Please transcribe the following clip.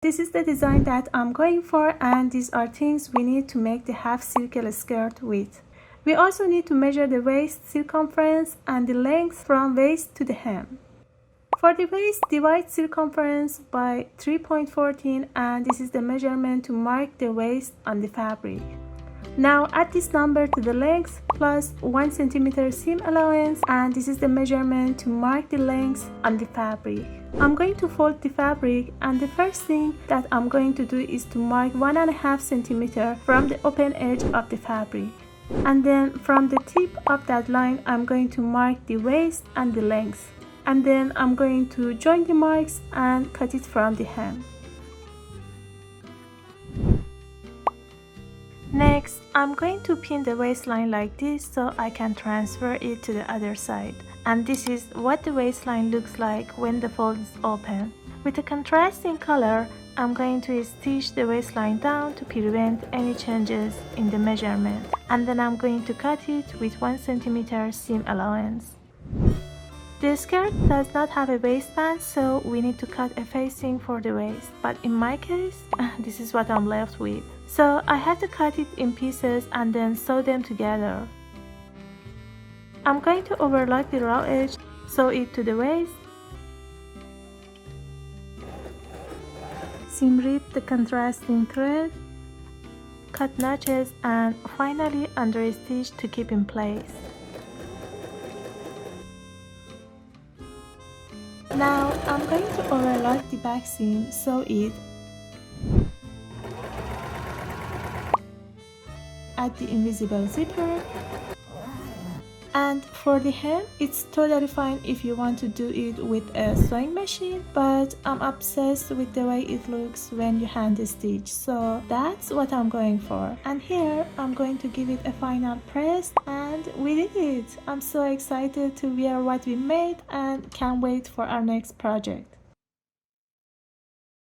this is the design that I'm going for, and these are things we need to make the half circle skirt with. We also need to measure the waist circumference and the length from waist to the hem. For the waist, divide circumference by 3.14, and this is the measurement to mark the waist on the fabric. Now add this number to the length plus 1 cm seam allowance, and this is the measurement to mark the length on the fabric. I'm going to fold the fabric, and the first thing that I'm going to do is to mark 1.5 cm from the open edge of the fabric. And then from the tip of that line, I'm going to mark the waist and the length. And then I'm going to join the marks and cut it from the hem. Next, I'm going to pin the waistline like this so I can transfer it to the other side. And this is what the waistline looks like when the fold is open. With a contrasting color, I'm going to stitch the waistline down to prevent any changes in the measurement. And then I'm going to cut it with 1 cm seam allowance. The skirt does not have a waistband, so we need to cut a facing for the waist. But in my case, this is what I'm left with. So I have to cut it in pieces and then sew them together. I'm going to overlock the raw edge, sew it to the waist, seam rip the contrasting thread, cut notches, and finally understitch to keep in place. Now I'm going to overlock the back seam, sew it, add the invisible zipper, and for the hem, it's totally fine if you want to do it with a sewing machine, but I'm obsessed with the way it looks when you hand stitch, so that's what I'm going for. And here I'm going to give it a final press, and we did it! I'm so excited to wear what we made and can't wait for our next project.